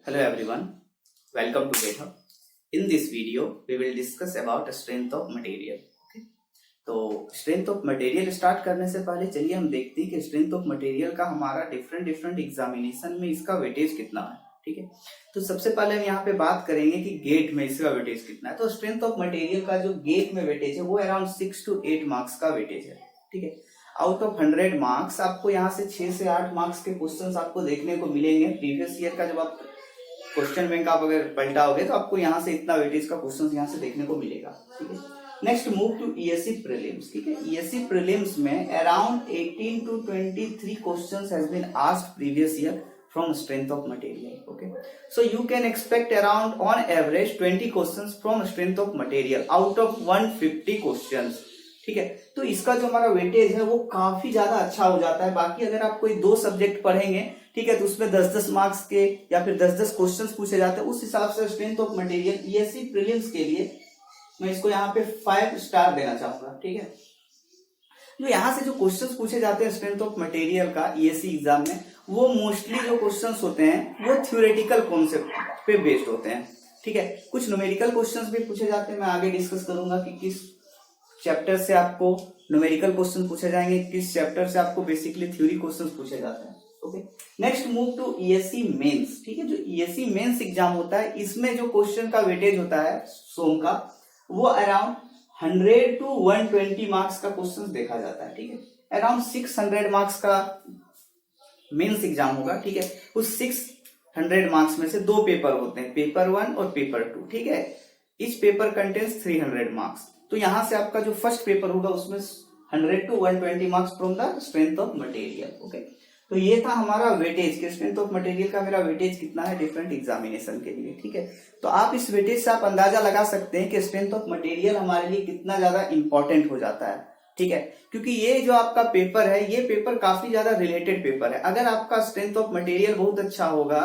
Hello everyone, welcome to GitHub. In this video, we will discuss about strength of material. Okay? तो strength of material start करने से पहले चलिए हम देखते हैं कि स्ट्रेंथ ऑफ मटेरियल का हमारा डिफरेंट एग्जामिनेशन में इसका वेटेज कितना है. ठीक है, तो सबसे पहले हम यहाँ पे बात करेंगे कि गेट में इसका वेटेज कितना है. तो स्ट्रेंथ ऑफ मटेरियल का जो गेट में वेटेज है वो अराउंड 6 to 8 मार्क्स का वेटेज है. ठीक है, आउट ऑफ 100 मार्क्स आपको यहाँ से 6 से 8 मार्क्स के क्वेश्चंस आपको देखने को मिलेंगे. प्रीवियस ईयर का जब आप क्वेश्चन बैंक आप अगर पलटाओगे तो आपको यहाँ से इतना वेटेज का क्वेश्चन यहाँ से देखने को मिलेगा. ठीक है, next move to ESC prelims. ठीक है, ईएससी प्रीलिम्स में around 18 to 23 questions has been asked previous year from strength of material. Okay, so you can expect around on average 20 questions from strength of material out of 150 questions. ठीक है, तो इसका जो हमारा weightage है वो काफी ज्यादा अच्छा हो जाता है. बाकी अगर आप कोई 2 सब्जेक्ट पढ़ेंगे, ठीक है, तो उसमें 10-10 मार्क्स के या फिर 10-10 क्वेश्चंस पूछे जाते हैं. उस हिसाब से strength of material ESC prelims के लिए मैं इसको यहाँ पे 5 स्टार देना चाहूंगा. ठीक है, जो यहाँ से जो क्वेश्चंस पूछे जाते हैं स्ट्रेंथ ऑफ मटेरियल का ईएससी एग्जाम में, वो मोस्टली जो क्वेश्चंस होते हैं वो थ्योरेटिकल कॉन्सेप्ट पे बेस्ड होते हैं. ठीक है, कुछ न्यूमेरिकल क्वेश्चंस भी पूछे जाते हैं. मैं आगे डिस्कस करूंगा कि किस चैप्टर से आपको न्यूमेरिकल क्वेश्चन पूछे जाएंगे, किस चैप्टर से आपको बेसिकली थ्योरी क्वेश्चन पूछे जाते हैं. Okay, next move to ESC mains. ठीक है, जो ईएससी मेंस एग्जाम होता है इसमें जो क्वेश्चन का वेटेज होता है सोम का वो अराउंड 100 to 120 मार्क्स का क्वेश्चन देखा जाता है. ठीक है, अराउंड 600 मार्क्स का मेंस एग्जाम होगा. ठीक है, उस 600 मार्क्स में से 2 पेपर होते हैं, पेपर 1 और पेपर 2. ठीक है, इच पेपर कंटेन्स 300 मार्क्स. तो यहां से आपका जो फर्स्ट पेपर होगा उसमें 100 to 120 marks from the strength of material. Okay, तो ये था हमारा वेटेज कि स्ट्रेंथ ऑफ मटेरियल का मेरा वेटेज कितना है डिफरेंट एग्जामिनेशन के लिए. ठीक है, तो आप इस वेटेज से आप अंदाजा लगा सकते हैं कि स्ट्रेंथ ऑफ मटेरियल हमारे लिए कितना ज्यादा इंपॉर्टेंट हो जाता है. ठीक है, क्योंकि ये जो आपका पेपर है ये पेपर काफी ज्यादा रिलेटेड पेपर है. अगर आपका स्ट्रेंथ ऑफ मटेरियल बहुत अच्छा होगा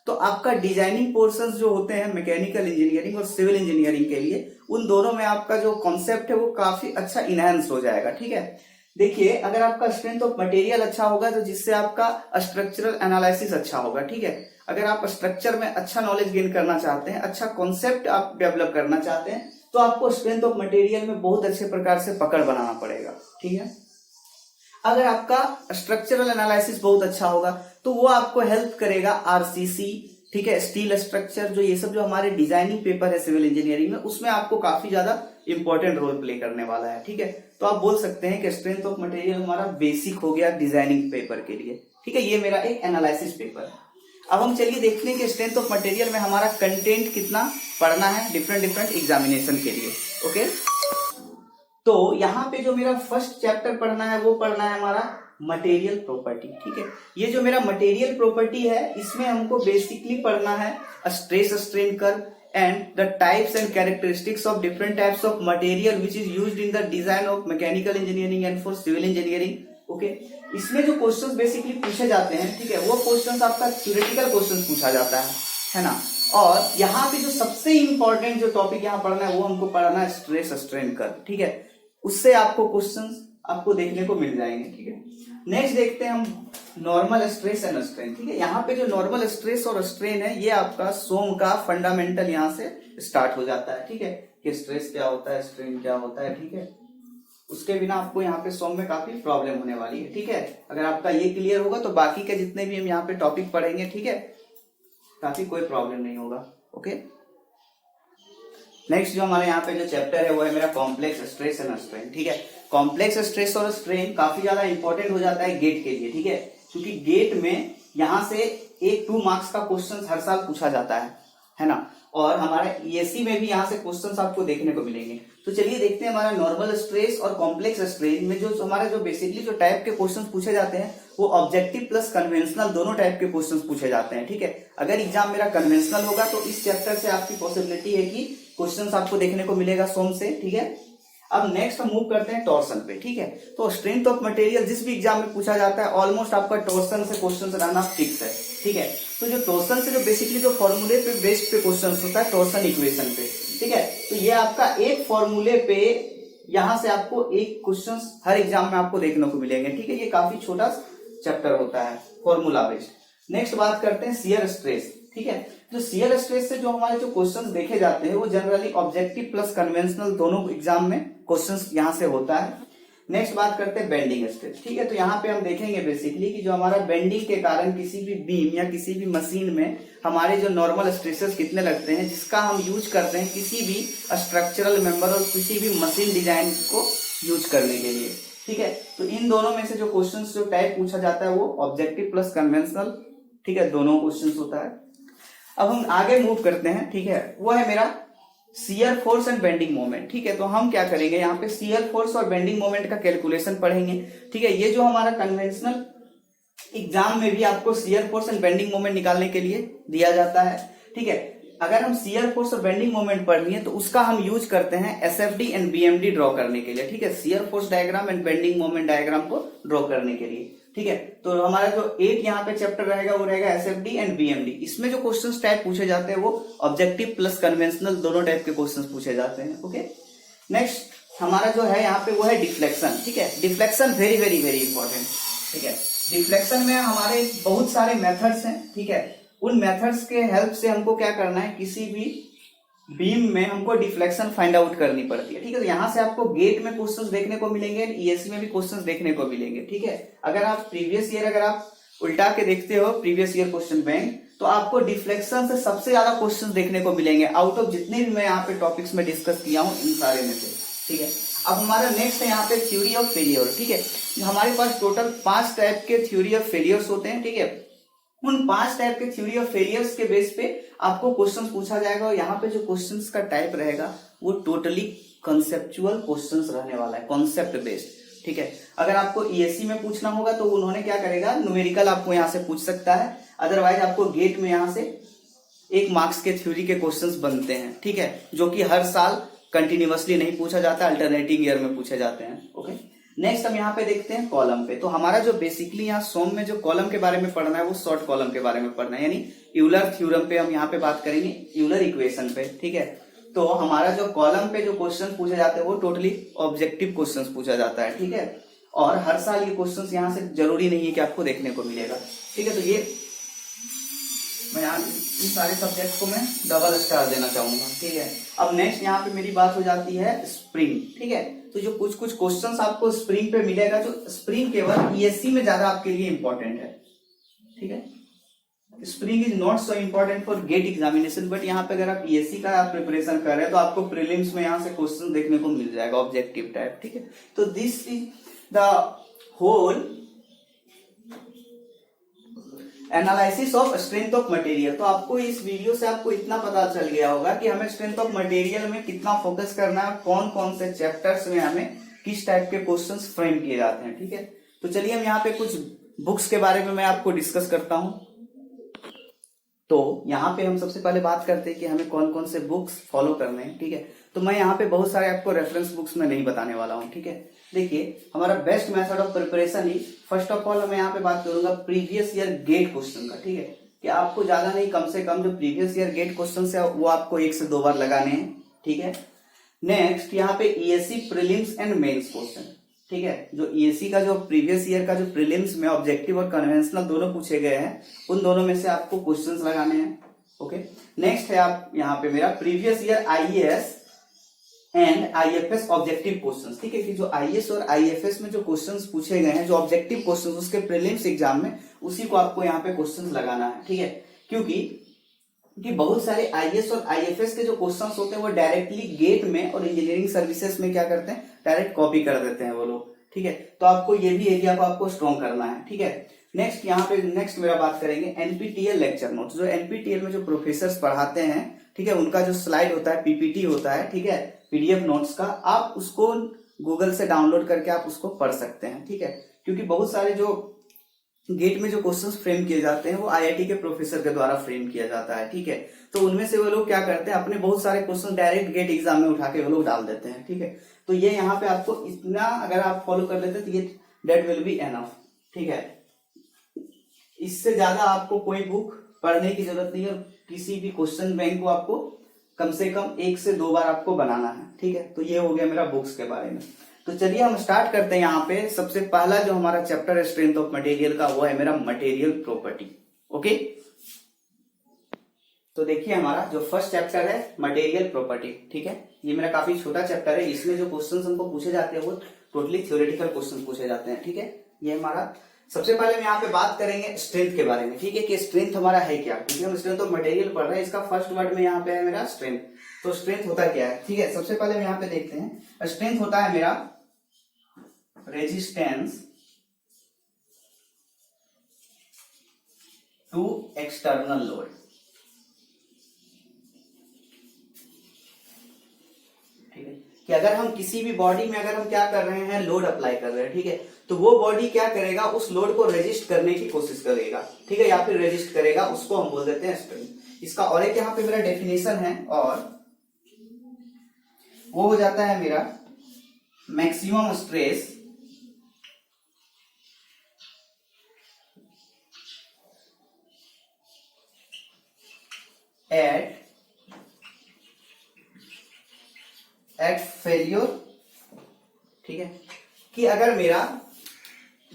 तो आपका डिजाइनिंग पोर्शंस जो होते हैं मैकेनिकल इंजीनियरिंग और सिविल इंजीनियरिंग के लिए, उन दोनों में आपका जो कॉन्सेप्ट है वो काफी अच्छा इनहेंस हो जाएगा. ठीक है, देखिए अगर आपका स्ट्रेंथ ऑफ मटेरियल अच्छा होगा तो जिससे आपका स्ट्रक्चरल एनालिसिस अच्छा होगा. ठीक है, अगर आप स्ट्रक्चर में अच्छा नॉलेज गेन करना चाहते हैं, अच्छा कॉन्सेप्ट आप डेवलप करना चाहते हैं, तो आपको स्ट्रेंथ ऑफ मटेरियल में बहुत अच्छे प्रकार से पकड़ बनाना पड़ेगा. ठीक है, अगर आपका स्ट्रक्चरल एनालिसिस बहुत अच्छा होगा तो वो आपको हेल्प करेगा आरसीसी, ठीक है, स्टील स्ट्रक्चर, जो ये सब जो हमारे डिजाइनिंग पेपर है सिविल इंजीनियरिंग में, उसमें आपको काफी ज्यादा इंपॉर्टेंट रोल प्ले करने वाला है. ठीक है, तो आप बोल सकते हैं कि स्ट्रेंथ ऑफ मटेरियल हमारा बेसिक हो गया डिजाइनिंग पेपर के लिए. ठीक है, ये मेरा एक एनालिसिस पेपर है. अब हम चलिए देखते हैं कि स्ट्रेंथ ऑफ मटेरियल में हमारा कंटेंट कितना पढ़ना है डिफरेंट एग्जामिनेशन के लिए. ओके, तो यहाँ पे जो मेरा फर्स्ट चैप्टर पढ़ना है वो पढ़ना है हमारा मटेरियल प्रॉपर्टी. ठीक है, ये जो मेरा मटेरियल प्रॉपर्टी है इसमें हमको बेसिकली पढ़ना है stress strain curve and the types and characteristics of different types of material which is used in the design of mechanical engineering and for civil engineering. Okay, इसमें जो क्वेश्चंस बेसिकली पूछे जाते हैं, ठीक है, वो क्वेश्चंस आपका थ्योरेटिकल क्वेश्चंस पूछा जाता है ना. और यहाँ पे जो सबसे इंपॉर्टेंट जो टॉपिक यहाँ पढ़ना है वो हमको पढ़ना है स्ट्रेस स्ट्रेन कर्व. ठीक है, उससे आपको क्वेश्चंस आपको देखने को मिल जाएंगे. ठीक है, नेक्स्ट देखते हैं हम नॉर्मल स्ट्रेस एंड स्ट्रेन. ठीक है, यहाँ पे जो नॉर्मल स्ट्रेस और स्ट्रेन है ये आपका सोम का फंडामेंटल यहाँ से स्टार्ट हो जाता है. ठीक है, कि स्ट्रेस क्या होता है, स्ट्रेन क्या होता है. ठीक है, उसके बिना आपको यहाँ पे सोम में काफी प्रॉब्लम होने वाली है. ठीक है, अगर आपका ये क्लियर होगा तो बाकी के जितने भी हम यहाँ पे टॉपिक पढ़ेंगे, ठीक है, काफी कोई प्रॉब्लम नहीं होगा. ओके, नेक्स्ट जो हमारे यहाँ पे जो चैप्टर है वो है मेरा कॉम्प्लेक्स स्ट्रेस एंड स्ट्रेन. ठीक है, कॉम्प्लेक्स स्ट्रेस और स्ट्रेन काफी ज्यादा इंपॉर्टेंट हो जाता है गेट के लिए. ठीक है, क्योंकि गेट में यहाँ से 1-2 मार्क्स का क्वेश्चन हर साल पूछा जाता है ना, और हमारे ईएससी में भी यहाँ से क्वेश्चंस आपको देखने को मिलेंगे. तो चलिए देखते हैं हमारा नॉर्मल स्ट्रेस और कॉम्प्लेक्स स्ट्रेन में जो हमारे जो बेसिकली जो टाइप के क्वेश्चंस पूछे जाते हैं वो ऑब्जेक्टिव प्लस कन्वेंशनल दोनों टाइप के क्वेश्चंस पूछे जाते हैं. ठीक है, अगर एग्जाम मेरा कन्वेंशनल होगा तो इस चैप्टर से आपकी पॉसिबिलिटी है कि क्वेश्चंस आपको देखने को मिलेगा सोम से. ठीक है, अब नेक्स्ट हम मूव करते हैं टॉर्सन पे. ठीक है, तो स्ट्रेंथ ऑफ मटेरियल जिस भी एग्जाम में पूछा जाता है ऑलमोस्ट आपका टॉर्सन से क्वेश्चन रहना फिक्स है. ठीक है, तो जो टॉर्सन से जो बेसिकली जो फॉर्मूले पे बेस्ड पे क्वेश्चन होता है टॉर्सन इक्वेशन पे. ठीक है, तो ये आपका एक फॉर्मूले पे यहां से आपको एक क्वेश्चन हर एग्जाम में आपको देखने को मिलेंगे. ठीक है, ये काफी छोटा चैप्टर होता है फॉर्मूला बेस्ड. नेक्स्ट बात करते हैं शियर स्ट्रेस. ठीक है, जो शियर स्ट्रेस से जो हमारे जो क्वेश्चंस देखे जाते हैं वो जनरली ऑब्जेक्टिव प्लस कन्वेंशनल दोनों एग्जाम में क्वेश्चंस यहाँ से होता है। नेक्स्ट बात करते हैं बेंडिंग स्ट्रेस। ठीक है, तो यहाँ पे हम देखेंगे बेसिकली कि जो हमारा बेंडिंग के कारण किसी भी बीम या किसी भी मशीन में हमारे जो नॉर्मल स्ट्रेसेस कितने लगते हैं, जिसका हम यूज करते हैं किसी भी स्ट्रक्चरल मेंबर और किसी भी मशीन डिजाइन को यूज करने के लिए। ठीक है, तो इन दोनों में से जो क्वेश्चंस जो टाइप पूछा जाता है वो ऑब्जेक्टिव प्लस कन्वेंशनल, ठीक है, दोनों क्वेश्चंस होता है। अब हम आगे मूव करते हैं। ठीक है, वो है मेरा shear force and bending moment. ठीक है, तो हम क्या करेंगे यहाँ पे शियर फोर्स और बेंडिंग मोमेंट का कैलकुलेशन पढ़ेंगे। ठीक है, ये जो हमारा कन्वेंशनल एग्जाम में भी आपको shear force and bending moment निकालने के लिए दिया जाता है। ठीक है, अगर हम शियर फोर्स और बेंडिंग मोमेंट पढ़नी है तो उसका हम यूज करते हैं एसएफडी एंड बीएमडी ड्रॉ करने के लिए। ठीक है, shear force diagram and bending moment diagram को ड्रॉ करने के लिए। ठीक है, तो हमारा जो एक यहाँ पे चैप्टर रहेगा वो रहेगा एसएफडी एंड बीएमडी। इसमें जो क्वेश्चंस टाइप पूछे जाते हैं वो ऑब्जेक्टिव प्लस कन्वेंशनल दोनों टाइप के क्वेश्चंस पूछे जाते हैं। ओके, नेक्स्ट हमारा जो है यहाँ पे वो है डिफ्लेक्शन। ठीक है, deflection very very very important. ठीक है, डिफ्लेक्शन में हमारे बहुत सारे मेथड्स हैं। ठीक है, उन मेथड्स के हेल्प से हमको क्या करना है, किसी भी बीम में हमको डिफ्लेक्शन फाइंड आउट करनी पड़ती है। ठीक है, तो यहाँ से आपको गेट में क्वेश्चंस देखने को मिलेंगे, ईएससी में भी क्वेश्चंस देखने को मिलेंगे। ठीक है, अगर आप प्रीवियस ईयर अगर आप उल्टा के देखते हो प्रीवियस ईयर क्वेश्चन बैंक, तो आपको डिफ्लेक्शन से सबसे ज्यादा क्वेश्चंस देखने को मिलेंगे आउट ऑफ जितने भी मैं यहाँ पे टॉपिक्स में डिस्कस किया हूँ इन सारे में से। ठीक है, अब हमारा नेक्स्ट है यहाँ पे थ्योरी ऑफ फेलियर। ठीक है, हमारे पास टोटल 5 टाइप के थ्योरी ऑफ फेलियर्स होते हैं। ठीक है, उन 5 टाइप के थ्योरी ऑफ फेलियर्स के बेस पे आपको क्वेश्चंस पूछा जाएगा और यहाँ पे जो क्वेश्चंस का टाइप रहेगा वो टोटली कंसेप्चुअल क्वेश्चंस रहने वाला है, कॉन्सेप्ट बेस्ड। ठीक है, अगर आपको ईएससी में पूछना होगा तो उन्होंने क्या करेगा, न्यूमेरिकल आपको यहाँ से पूछ सकता है, अदरवाइज आपको गेट में यहाँ से 1 मार्क्स के थ्योरी के क्वेश्चंस बनते हैं। ठीक है, जो कि हर साल कंटिन्यूअसली नहीं पूछा जाता, अल्टरनेटिंग ईयर में पूछे जाते हैं। ओके, नेक्स्ट हम यहाँ पे देखते हैं कॉलम पे। तो हमारा जो बेसिकली यहाँ सोम में जो कॉलम के बारे में पढ़ना है वो शॉर्ट कॉलम के बारे में पढ़ना है, यानी यूलर थ्योरम पे हम यहाँ पे बात करेंगे, यूलर इक्वेशन पे। ठीक है, तो हमारा जो कॉलम पे जो क्वेश्चन पूछे जाते हैं वो टोटली ऑब्जेक्टिव क्वेश्चन पूछा जाता है। ठीक है, और हर साल ये क्वेश्चन यहाँ से जरूरी नहीं है कि आपको देखने को मिलेगा। ठीक है, तो ये मैं यहाँ इन सारे सब्जेक्ट को मैं डबल स्टार देना चाहूंगा। ठीक है, अब नेक्स्ट यहाँ पे मेरी बात हो जाती है स्प्रिंग। ठीक है, तो जो कुछ कुछ क्वेश्चंस आपको स्प्रिंग पे मिलेगा, जो स्प्रिंग केवल ईएससी में ज्यादा आपके लिए इंपॉर्टेंट है। ठीक है, spring is not so important for GATE examination, but यहाँ पे अगर आप ईएससी का आप प्रिपरेशन कर रहे हैं तो आपको प्रीलिम्स में यहाँ से क्वेश्चन देखने को मिल जाएगा ऑब्जेक्टिव टाइप। ठीक है, तो this is the whole analysis of strength of material. तो आपको इस वीडियो से आपको इतना पता चल गया होगा कि हमें स्ट्रेंथ ऑफ मटेरियल में कितना फोकस करना है, कौन कौन से चैप्टर्स में हमें किस टाइप के क्वेश्चंस फ्रेम किए जाते हैं। ठीक है, तो चलिए हम यहाँ पे कुछ बुक्स के बारे में मैं आपको डिस्कस करता हूं। तो यहाँ पे हम सबसे पहले बात करते हैं कि हमें कौन कौन से बुक्स फॉलो करने हैं। ठीक है, तो मैं यहाँ पे बहुत सारे आपको रेफरेंस बुक्स में नहीं बताने वाला हूँ। ठीक है, देखिए हमारा best method of preparation he, first of all मैं यहाँ पे बात करूंगा प्रीवियस ईयर गेट क्वेश्चन का। ठीक है, कि आपको ज्यादा नहीं कम से कम जो प्रीवियस ईयर गेट क्वेश्चन है वो आपको 1 से 2 बार लगाने हैं। ठीक है, नेक्स्ट यहाँ पे ESC prelims and mains question. ठीक है, जो ईएससी का जो प्रीवियस ईयर का जो प्रीलिम्स में ऑब्जेक्टिव और कन्वेंशनल दोनों पूछे गए हैं, उन दोनों में से आपको क्वेश्चंस लगाने हैं। ओके, नेक्स्ट है आप यहाँ पे मेरा previous year IAS and IFS objective questions. ठीक है, कि जो आईएएस और आईएफएस में जो क्वेश्चंस पूछे गए हैं, जो ऑब्जेक्टिव क्वेश्चंस उसके प्रीलिम्स एग्जाम में, उसी को आपको यहाँ पे क्वेश्चंस लगाना है। ठीक है, क्योंकि बहुत सारे आईएएस और आईएफएस के जो क्वेश्चंस होते हैं वो डायरेक्टली गेट में और इंजीनियरिंग सर्विसेज में क्या करते हैं, डायरेक्ट कॉपी कर देते हैं वो लोग। ठीक है, तो आपको ये भी एरिया को आपको स्ट्रॉन्ग करना है। ठीक है, नेक्स्ट यहाँ पे नेक्स्ट मेरा बात करेंगे एनपीटीईएल लेक्चर नोट्स। जो एनपीटीईएल में जो प्रोफेसर पढ़ाते हैं, ठीक है, उनका जो स्लाइड होता है, पीपीटी होता है, ठीक है, पीडीएफ नोट्स का, आप उसको गूगल से डाउनलोड करके आप उसको पढ़ सकते हैं। ठीक है, क्योंकि बहुत सारे जो गेट में जो क्वेश्चंस फ्रेम किए जाते हैं वो आईआईटी के प्रोफेसर के द्वारा फ्रेम किया जाता है। ठीक है, तो उनमें से वो लोग क्या करते हैं, अपने बहुत सारे क्वेश्चन डायरेक्ट गेट एग्जाम में उठा के वो लोग डाल देते हैं। ठीक है, तो ये यहाँ पे आपको इतना अगर आप फॉलो कर लेते हैं तो ये दैट विल बी एनफ। ठीक है, इससे ज्यादा आपको कोई बुक पढ़ने की जरूरत नहीं है, किसी भी क्वेश्चन बैंक को आपको कम से कम 1 से 2 बार आपको बनाना है। ठीक है, तो ये हो गया मेरा बुक्स के बारे में। तो चलिए हम स्टार्ट करते हैं। यहाँ पे सबसे पहला जो हमारा चैप्टर है स्ट्रेंथ ऑफ मटेरियल का, वो है मेरा मटेरियल प्रॉपर्टी। ओके, तो देखिए हमारा जो फर्स्ट चैप्टर है मटेरियल प्रॉपर्टी, ठीक है, ये मेरा काफी छोटा चैप्टर है। इसमें जो क्वेश्चंस हमको पूछे जाते हैं वो टोटली थ्योरेटिकल क्वेश्चन पूछे जाते हैं, ठीक है। ये हमारा सबसे पहले हम यहाँ पे बात करेंगे स्ट्रेंथ के बारे में, ठीक है, कि स्ट्रेंथ हमारा है क्या, क्योंकि हम स्ट्रेंथ ऑफ मटेरियल पढ़ रहे हैं। इसका फर्स्ट वर्ड में यहाँ पे है मेरा स्ट्रेंथ। तो स्ट्रेंथ होता क्या है, ठीक है। सबसे पहले हम यहाँ पे देखते हैं, स्ट्रेंथ होता है मेरा रेजिस्टेंस टू एक्सटर्नल लोड, ठीक है, कि अगर हम किसी भी बॉडी में अगर हम क्या कर रहे हैं, लोड अप्लाई कर रहे हैं, ठीक है, तो वो बॉडी क्या करेगा, उस लोड को रेजिस्ट करने की कोशिश करेगा, ठीक है, या फिर रेजिस्ट करेगा, उसको हम बोल देते हैं स्ट्रेंथ। इसका और एक यहाँ पे मेरा डेफिनेशन है, और वो हो जाता है मेरा मैक्सिमम स्ट्रेस एट फेल्योर, ठीक है, कि अगर मेरा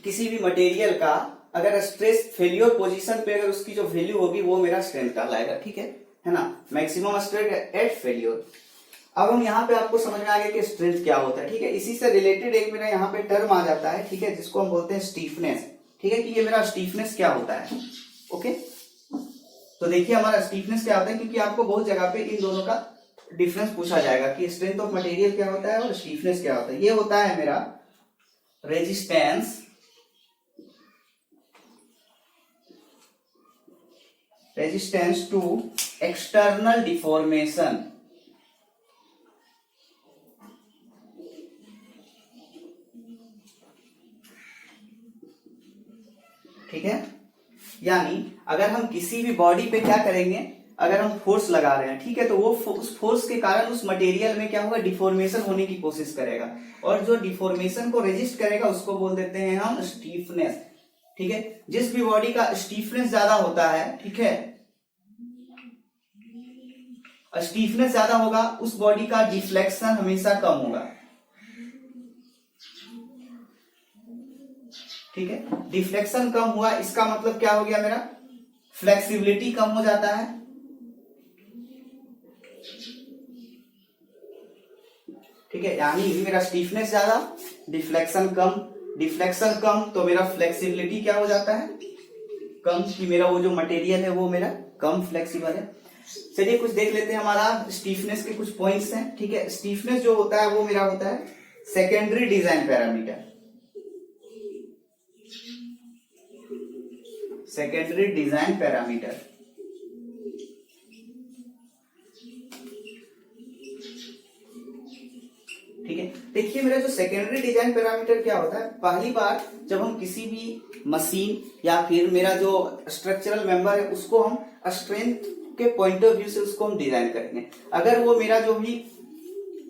किसी भी मटेरियल का अगर स्ट्रेस फेल्योर पोजीशन पे अगर उसकी जो वैल्यू होगी वो मेरा स्ट्रेंथ कहलाएगा, ठीक है ना, मैक्सिमम स्ट्रेंथ एट फेल्योर। अब हम यहाँ पे आपको समझ में आ गया कि स्ट्रेंथ क्या होता है, ठीक है। इसी से रिलेटेड एक मेरा यहाँ पे टर्म आ जाता है, ठीक है, जिसको हम बोलते हैं स्टीफनेस, ठीक है, कि ये मेरा स्टीफनेस क्या होता है, ओके। तो देखिए हमारा स्टीफनेस क्या होता है, क्योंकि आपको बहुत जगह पे इन दोनों का डिफरेंस पूछा जाएगा कि स्ट्रेंथ ऑफ मटेरियल क्या होता है और स्टीफनेस क्या होता है। ये होता है मेरा रेजिस्टेंस टू एक्सटर्नल डिफॉर्मेशन, ठीक है। यानी अगर हम किसी भी बॉडी पे क्या करेंगे, अगर हम फोर्स लगा रहे हैं, ठीक है, तो वो उस फोर्स के कारण उस मटेरियल में क्या होगा, डिफॉर्मेशन होने की कोशिश करेगा, और जो डिफॉर्मेशन को रेजिस्ट करेगा उसको बोल देते हैं हम स्टीफनेस, ठीक है। जिस भी बॉडी का स्टीफनेस ज्यादा होता है, ठीक है, स्टीफनेस ज्यादा होगा उस बॉडी का डिफ्लेक्शन हमेशा कम होगा, ठीक है। डिफ्लेक्शन कम हुआ इसका मतलब क्या हो गया, मेरा फ्लेक्सिबिलिटी कम हो जाता है, ठीक है। यानी मेरा स्टीफनेस ज्यादा, डिफ्लेक्शन कम तो मेरा फ्लेक्सिबिलिटी क्या हो जाता है, कम, कि मेरा वो जो मटेरियल है वो मेरा कम फ्लेक्सिबल है। चलिए कुछ देख लेते हैं, हमारा स्टीफनेस के कुछ पॉइंट्स हैं, ठीक है। स्टीफनेस जो होता है वो मेरा होता है secondary design parameter, secondary design parameter, ठीक है। देखिए मेरा जो सेकेंडरी डिजाइन पैरामीटर क्या होता है, पहली बार जब हम किसी भी मशीन या फिर मेरा जो स्ट्रक्चरल मेंबर है उसको हम स्ट्रेंथ के पॉइंट ऑफ व्यू से उसको हम डिजाइन करेंगे। अगर वो मेरा जो भी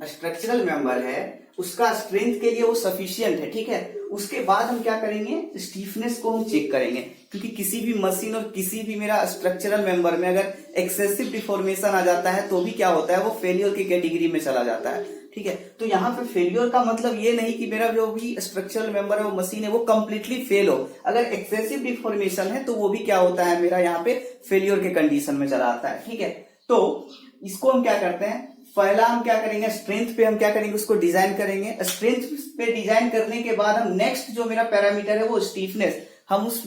स्ट्रक्चरल मेंबर है उसका स्ट्रेंथ के लिए वो सफिशियंट है, ठीक है, उसके बाद हम क्या करेंगे, स्टीफनेस को हम चेक करेंगे, क्योंकि किसी भी मशीन और किसी भी मेरा स्ट्रक्चरल मेंबर में अगर एक्सेसिव डिफॉर्मेशन आ जाता है तो भी क्या होता है, वो फेलियर की कैटेगरी में चला जाता है, ठीक है। तो यहाँ पे फेलियर का मतलब ये नहीं कि मेरा जो भी स्ट्रक्चरल मेंबर है वो मशीन है वो कंप्लीटली फेल हो, अगर एक्सेसिव डिफॉर्मेशन है तो वो भी क्या होता है, मेरा यहाँ पे फेलियर के कंडीशन में चला आता है, ठीक है। तो इसको हम क्या करते हैं, पहला हम क्या करेंगे, स्ट्रेंथ पे हम क्या करेंगे, उसको डिजाइन करेंगे। स्ट्रेंथ पे डिजाइन करने के बाद हम नेक्स्ट जो मेरा पैरामीटर है वो स्टीफनेस, हम उस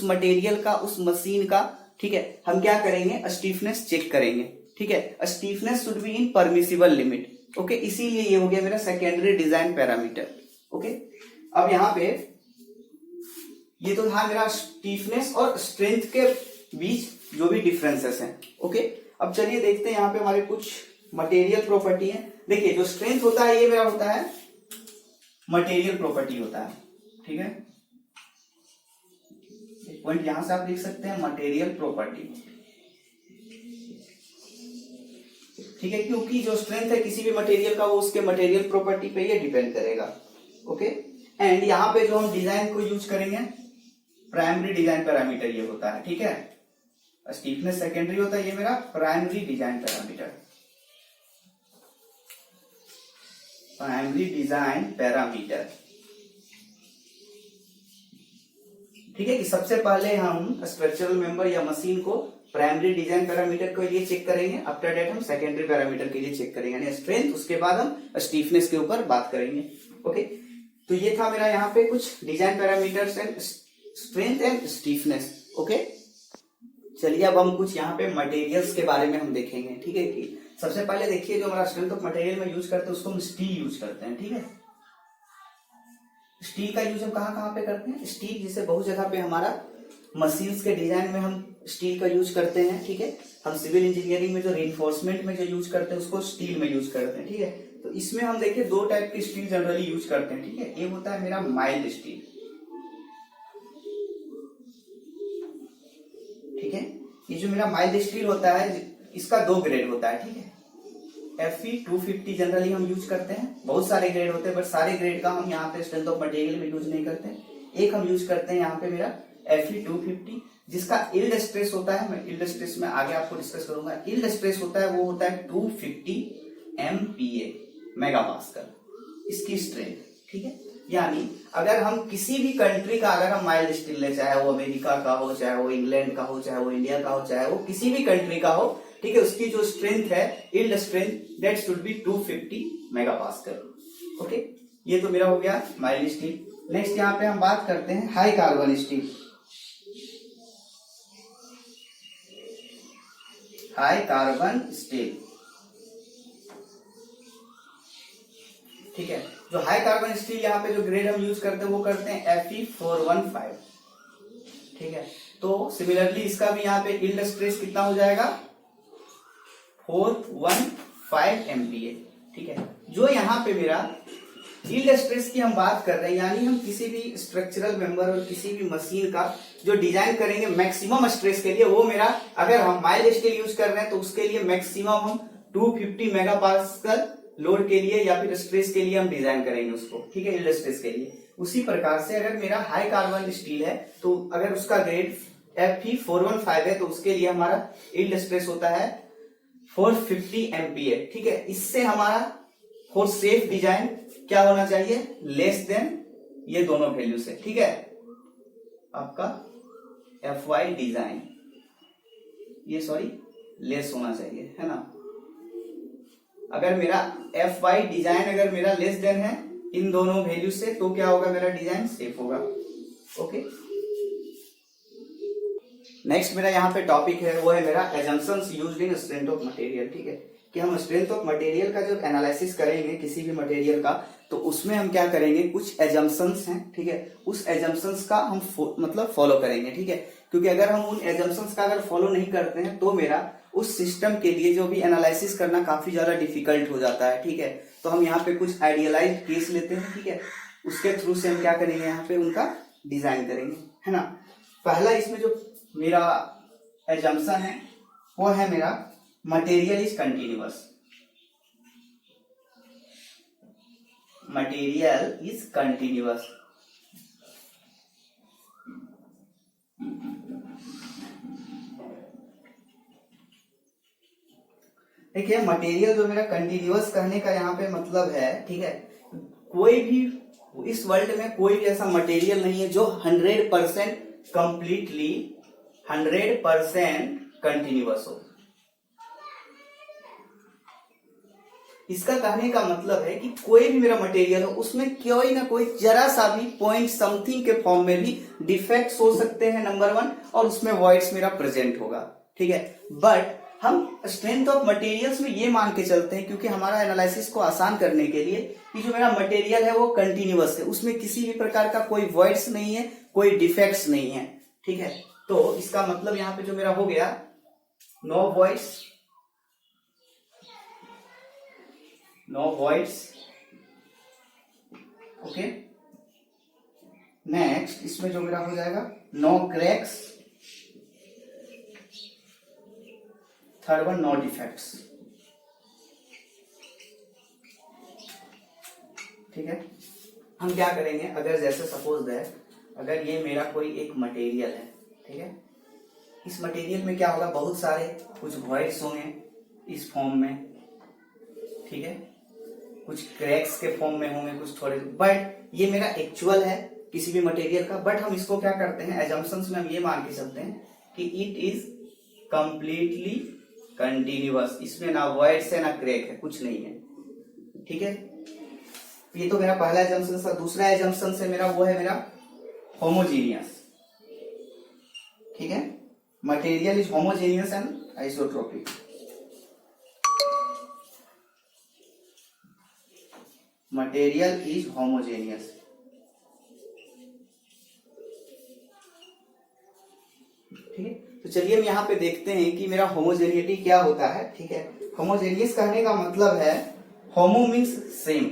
मटेरियल का, उस मशीन का, ठीक है, हम क्या करेंगे, स्टीफनेस चेक करेंगे, ठीक है। Stiffness should be in permissible limit, okay, इसीलिए ये हो गया मेरा सेकेंडरी डिजाइन पैरामीटर, ओके। अब यहाँ पे ये तो था मेरा स्टीफनेस और स्ट्रेंथ के बीच जो भी डिफरेंसेस हैं, ओके। अब चलिए देखते हैं यहाँ पे हमारे कुछ मटेरियल प्रॉपर्टी है। देखिए जो स्ट्रेंथ होता है ये मेरा होता है मटेरियल प्रॉपर्टी होता है, ठीक है, एक पॉइंट यहां से आप लिख सकते हैं मटेरियल प्रॉपर्टी, ठीक है, क्योंकि जो स्ट्रेंथ है किसी भी मटेरियल का वो उसके मटेरियल प्रॉपर्टी पे ये डिपेंड करेगा, ओके। एंड यहाँ पे जो हम डिजाइन को यूज करेंगे, प्राइमरी डिजाइन पैरामीटर ये होता है, ठीक है। स्टीफनेस सेकेंडरी होता है, ये मेरा primary design parameter, primary design parameter, ठीक है, कि सबसे पहले हम स्ट्रक्चरल मेंबर या मशीन को प्राइमरी डिजाइन पैरामीटर के लिए चेक करेंगे, आफ्टर दैट हम सेकेंडरी पैरामीटर के लिए चेक करेंगे यानी स्ट्रेंथ, उसके बाद हम स्टीफनेस के ऊपर बात करेंगे। ओके, तो ये था मेरा यहाँ पे कुछ design parameters and strength and stiffness. Okay, चलिए अब हम कुछ यहाँ पे मटेरियल्स के बारे में हम देखेंगे। ठीक है, कि सबसे पहले देखिए जो हमारा स्ट्रेंथ ऑफ मटेरियल में यूज करते हैं उसको हम स्टील यूज करते हैं। ठीक है, स्टील का यूज हम कहाँ कहाँ पे करते हैं, स्टील जैसे बहुत जगह पे हमारा मशीन्स के डिजाइन में हम स्टील का यूज करते हैं। ठीक है, हम सिविल इंजीनियरिंग में जो रिइंफोर्समेंट में जो यूज करते हैं उसको स्टील में यूज करते हैं। ठीक है, तो इसमें हम देखिए दो टाइप की स्टील जनरली यूज करते हैं। ठीक है, एक होता है मेरा माइल्ड स्टील। ठीक है, ये जो मेरा माइल्ड स्टील होता है इसका दो ग्रेड होता है। ठीक है, Fe 250 जनरली हम यूज करते हैं, बहुत सारे ग्रेड होते हैं बट सारे ग्रेड का हम यहाँ पे स्ट्रेंथ ऑफ मटेरियल में यूज नहीं करते हैं। एक हम यूज करते हैं यहाँ पे मेरा Fe 250 जिसका इल्ड स्ट्रेस होता है, मैं इल्ड स्ट्रेस में आगे आपको डिस्कस करूंगा। इल्ड स्ट्रेस होता है वो होता है 250 MPa मेगा पास्कल इसकी स्ट्रेंथ। ठीक है, यानी अगर हम किसी भी कंट्री का अगर हम माइल्ड स्टील ले, चाहे वो अमेरिका का हो, चाहे वो इंग्लैंड का हो, चाहे वो इंडिया का हो, चाहे वो किसी भी कंट्री का हो, ठीक है, उसकी जो स्ट्रेंथ है yield strength that should be 250 mega pascal. Okay, ये तो मेरा हो गया माइल्ड स्टील। नेक्स्ट यहाँ पे हम बात करते हैं high carbon steel. High carbon steel, ठीक है, जो हाई कार्बन स्टील यहाँ पे जो ग्रेड हम यूज करते हैं वो करते हैं Fe415। ठीक है, तो सिमिलरली इसका भी यहाँ पे इल्ड स्ट्रेस कितना हो जाएगा 415 MPa। ठीक है, जो यहाँ पे मेरा यील्ड स्ट्रेस की हम बात कर रहे हैं यानी हम किसी भी स्ट्रक्चरल मेंबर और किसी भी मशीन का जो डिजाइन करेंगे मैक्सिमम स्ट्रेस के लिए, वो मेरा अगर हम माइल्ड स्टील यूज कर रहे हैं तो उसके लिए मैक्सिमम हम 250 मेगापास्कल लोड के लिए या फिर स्ट्रेस के लिए हम डिजाइन करेंगे उसको। ठीक है, यील्ड स्ट्रेस के लिए। उसी प्रकार से अगर मेरा हाई कार्बन स्टील है तो अगर उसका ग्रेड Fe415 है तो उसके लिए हमारा यील्ड स्ट्रेस होता है 450 MPa। ठीक है, इससे हमारा फॉर सेफ डिजाइन क्या होना चाहिए, लेस देन ये दोनों वैल्यू से। ठीक है, आपका Fy डिजाइन ये लेस होना चाहिए, है ना। अगर मेरा Fy डिजाइन अगर मेरा लेस देन है इन दोनों वैल्यू से तो क्या होगा, मेरा डिजाइन सेफ होगा। ओके, नेक्स्ट मेरा यहाँ पे टॉपिक है वो है मेरा assumptions used in strength of material. ठीक है, कि हम स्ट्रेंथ ऑफ मटेरियल का जब एनालिसिस करेंगे किसी भी मटेरियल का तो उसमें हम क्या करेंगे, कुछ एजम्पशंस हैं। ठीक है, उस एजम्पशंस का हम मतलब फॉलो करेंगे। ठीक है, क्योंकि अगर हम उन एजम्पशंस का अगर फॉलो नहीं करते हैं तो मेरा उस सिस्टम के लिए जो भी एनालिसिस करना काफी ज्यादा डिफिकल्ट हो जाता है। ठीक है, तो हम यहाँ पे कुछ आइडियलाइज्ड केस लेते हैं। ठीक है, उसके थ्रू से हम क्या करेंगे, यहाँ पे उनका डिजाइन करेंगे, है ना। पहला इसमें जो मेरा एजम्पशन है वो है मेरा material is continuous. Material is continuous. देखिए, मटेरियल जो मेरा कंटिन्यूअस कहने का यहाँ पे मतलब है, ठीक है, कोई भी इस वर्ल्ड में कोई भी ऐसा मटेरियल नहीं है जो 100% कंप्लीटली 100% कंटिन्यूअस हो। इसका कहने का मतलब है कि कोई भी मेरा मटेरियल हो उसमें कोई ना कोई जरा सा भी पॉइंट समथिंग के फॉर्म में भी डिफेक्ट्स हो सकते हैं, नंबर वन, और उसमें वॉइड्स मेरा प्रेजेंट होगा। ठीक है, बट हम स्ट्रेंथ ऑफ मटेरियल्स में ये मान के चलते हैं क्योंकि हमारा एनालिसिस को आसान करने के लिए कि जो मेरा मटेरियल है वो कंटिन्यूअस है, उसमें किसी भी प्रकार का कोई वॉइड्स नहीं है, कोई डिफेक्ट्स नहीं है। ठीक है, तो इसका मतलब यहाँ पे जो मेरा हो गया no voids, no voids. Okay, next इसमें जो मेरा हो जाएगा no cracks, third one no defects. ठीक है, हम क्या करेंगे, अगर जैसे सपोज दैट अगर ये मेरा कोई एक मटेरियल है, ठीक है, इस मटेरियल में क्या होगा, बहुत सारे कुछ वॉइड्स होंगे इस फॉर्म में, ठीक है, कुछ क्रैक्स के फॉर्म में होंगे कुछ थोड़े, बट ये मेरा एक्चुअल है किसी भी मटेरियल का, बट हम इसको क्या करते हैं, एजम्पशंस में हम ये मान के चलते हैं कि इट इज कंप्लीटली कंटिन्यूअस, इसमें ना वॉइड्स है ना क्रैक है, कुछ नहीं है। ठीक है, ये तो मेरा पहला एजम्पशन था। दूसरा एजम्पशन से मेरा वो है मेरा होमोजीनियस। ठीक है, material is homogeneous and isotropic. Material is homogeneous. ठीक है, तो चलिए हम यहाँ पे देखते हैं कि मेरा होमोजेनिटी क्या होता है। ठीक है, होमोजेनियस कहने का मतलब है, होमो मीन्स सेम,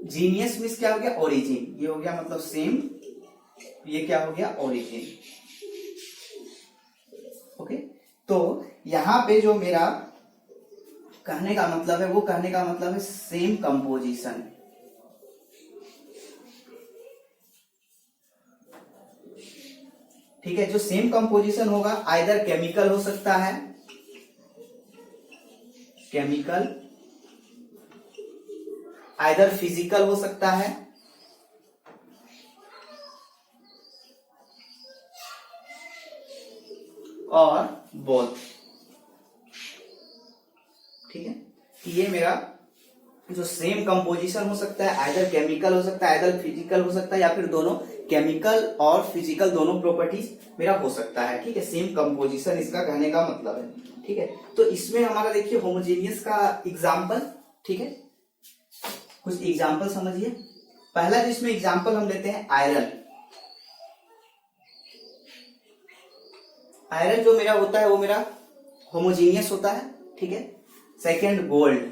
जीनियस मीन्स क्या हो गया, ओरिजिन। ये हो गया मतलब सेम, ये क्या हो गया, ओरिजिन। ओके, तो यहाँ पे जो मेरा कहने का मतलब है, वो कहने का मतलब है सेम कंपोजिशन। ठीक है, जो सेम कंपोजिशन होगा आइदर केमिकल हो सकता है, केमिकल, आइदर फिजिकल हो सकता है, और बोथ। ठीक है, कि ये मेरा जो सेम कंपोजिशन हो सकता है, आइदर केमिकल हो सकता है, आइदर फिजिकल हो सकता है, या फिर दोनों, केमिकल और फिजिकल दोनों प्रॉपर्टीज मेरा हो सकता है। ठीक है, सेम कंपोजिशन इसका कहने का मतलब है। ठीक है, तो इसमें हमारा देखिए होमोजेनियस का एग्जाम्पल। ठीक है, कुछ एग्जाम्पल समझिए। पहला जिसमें एग्जाम्पल हम लेते हैं आयरन। आयरन जो मेरा होता है वो मेरा होमोजीनियस होता है। ठीक है, सेकेंड गोल्ड।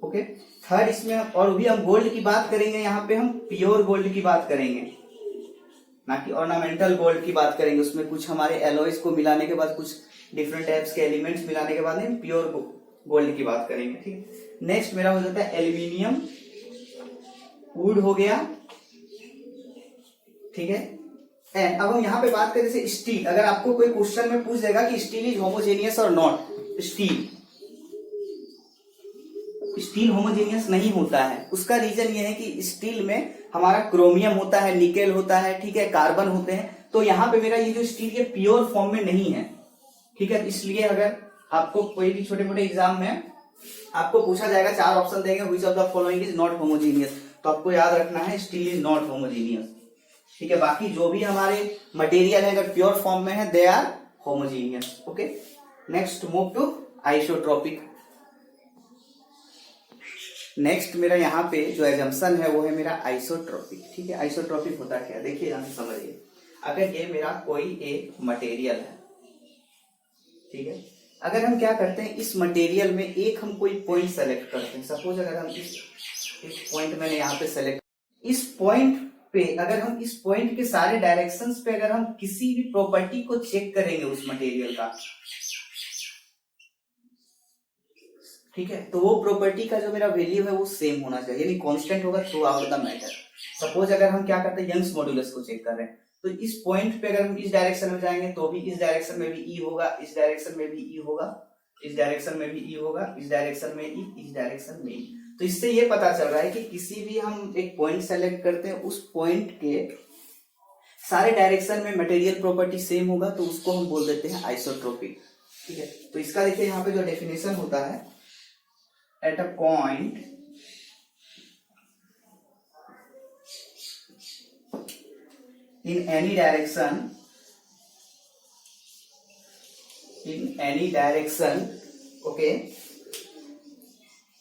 ओके, थर्ड इसमें, और भी हम गोल्ड की बात करेंगे, यहाँ पे हम प्योर गोल्ड की बात करेंगे, ना कि ऑर्नामेंटल गोल्ड की बात करेंगे। उसमें कुछ हमारे एलॉयज को मिलाने के बाद, कुछ डिफरेंट टाइप्स के एलिमेंट्स मिलाने के बाद हम प्योर गोल्ड की बात करेंगे। ठीक, नेक्स्ट मेरा हो जाता है एल्यूमिनियम, वुड हो गया। ठीक है, एंड अब हम यहाँ पे बात करें जैसे स्टील। अगर आपको कोई क्वेश्चन में पूछ देगा कि स्टील इज होमोजेनियस और नॉट, स्टील होमोजेनियस नहीं होता है। उसका रीजन ये है कि स्टील में हमारा क्रोमियम होता है, निकेल होता है, ठीक है, कार्बन होते हैं। तो यहाँ पे मेरा ये जो स्टील ये प्योर फॉर्म में नहीं है। ठीक है, इसलिए अगर आपको कोई भी छोटे मोटे एग्जाम में आपको पूछा जाएगा, चार ऑप्शन देंगे, which of the following is not homogeneous, तो आपको याद रखना है स्टील इज नॉट होमोजेनियस। ठीक है, बाकी जो भी हमारे मटेरियल है अगर प्योर फॉर्म में है, they are homogeneous. Okay, next move to isotropic. Next मेरा यहाँ पे जो एजम्पशन है वो है मेरा आइसोट्रोपिक। ठीक है, आइसोट्रोपिक होता क्या है, देखिए यहाँ से समझिए। अगर ये मेरा कोई एक मटेरियल है, ठीक है, अगर हम क्या करते हैं, इस मटेरियल में एक हम कोई पॉइंट सेलेक्ट करते हैं। सपोज अगर हम इस पॉइंट मैंने यहाँ पे सेलेक्ट, इस पॉइंट पे अगर हम इस पॉइंट के सारे डायरेक्शंस पे अगर हम किसी भी प्रॉपर्टी को चेक करेंगे उस मटेरियल का, ठीक है, तो वो प्रॉपर्टी का जो मेरा वैल्यू है वो सेम होना चाहिए, यानी कांस्टेंट होगा through out the matter. Suppose अगर हम क्या करते हैं, यंग्स मॉड्यूलस को चेक कर रहे हैं, तो इस पॉइंट पे अगर हम इस डायरेक्शन में जाएंगे तो भी इस डायरेक्शन में भी ई होगा, इस डायरेक्शन में भी ई होगा, इस डायरेक्शन में भी ई होगा, इस डायरेक्शन में ई, इस डायरेक्शन में ई। तो इससे ये पता चल रहा है कि किसी भी हम एक पॉइंट सेलेक्ट करते हैं, उस पॉइंट के सारे डायरेक्शन में मटेरियल प्रॉपर्टी सेम होगा, तो उसको हम बोल देते हैं आइसोट्रोपिक। ठीक है, तो इसका देखिए यहाँ पे जो डेफिनेशन होता है, at a point in any direction, okay,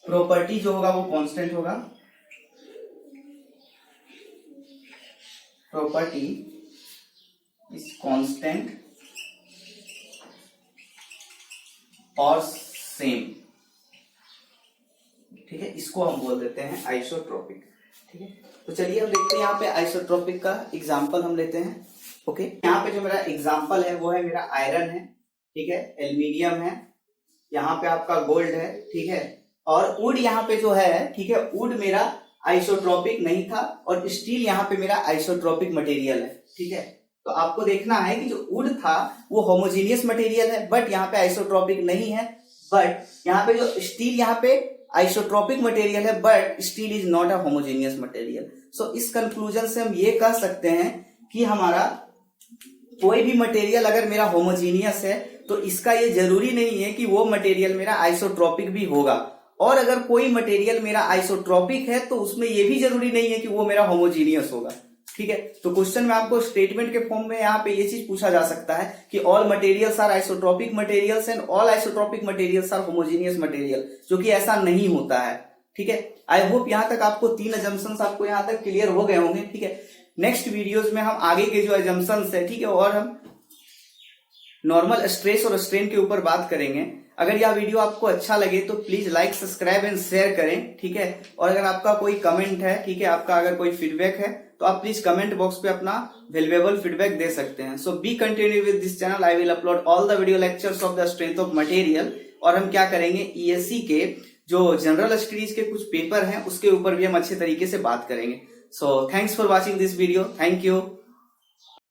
property जो होगा वो कांस्टेंट होगा, प्रॉपर्टी इज कांस्टेंट और सेम। ठीक है, इसको हम बोल देते हैं आइसोट्रोपिक। ठीक है, तो चलिए हम देखते हैं यहाँ पे आइसोट्रोपिक का एग्जांपल हम लेते हैं। ओके, यहाँ पे जो मेरा एग्जांपल है वो है मेरा आयरन है, ठीक है, एल्यूमिनियम है, यहाँ पे आपका गोल्ड है, ठीक है, और वुड यहाँ पे जो है, ठीक है, वुड मेरा आइसोट्रोपिक नहीं था, और स्टील यहाँ पे मेरा आइसोट्रोपिक मटेरियल है। ठीक है, तो आपको देखना है कि जो वुड था वो होमोजीनियस मटेरियल है, बट यहाँ पे आइसोट्रोपिक नहीं है, बट यहाँ पे जो स्टील यहाँ पे आइसोट्रोपिक मटेरियल है, but steel is not a homogeneous material. So इस कंक्लूजन से हम ये कह सकते हैं कि हमारा कोई भी मटेरियल अगर मेरा होमोजीनियस है तो इसका ये जरूरी नहीं है कि वो मटेरियल मेरा आइसोट्रोपिक भी होगा, और अगर कोई मटेरियल मेरा आइसोट्रोपिक है तो उसमें ये भी जरूरी नहीं है कि वो मेरा होमोजीनियस होगा। ठीक है, तो क्वेश्चन में आपको स्टेटमेंट के फॉर्म में यहाँ पे ये चीज पूछा जा सकता है कि all materials are isotropic materials and all isotropic materials are homogeneous material, जो कि ऐसा नहीं होता है। ठीक है, आई होप यहाँ तक आपको 3 अजम्पशंस आपको यहाँ तक क्लियर हो गए होंगे। ठीक है, नेक्स्ट वीडियोस में हम आगे के जो अजम्पशंस है, ठीक है, और हम नॉर्मल स्ट्रेस और स्ट्रेन के ऊपर बात करेंगे। अगर यह वीडियो आपको अच्छा लगे तो please like, subscribe and share करें। ठीक है, और अगर आपका कोई कमेंट है, ठीक है, आपका अगर कोई फीडबैक है तो आप प्लीज कमेंट बॉक्स पे अपना वैल्यूएबल फीडबैक दे सकते हैं। So be continue with this channel, I will upload all the video lectures of the strength of material. और हम क्या करेंगे, ईएससी के जो जनरल स्टडीज के कुछ पेपर हैं उसके ऊपर भी हम अच्छे तरीके से बात करेंगे। So thanks for watching this video, thank you.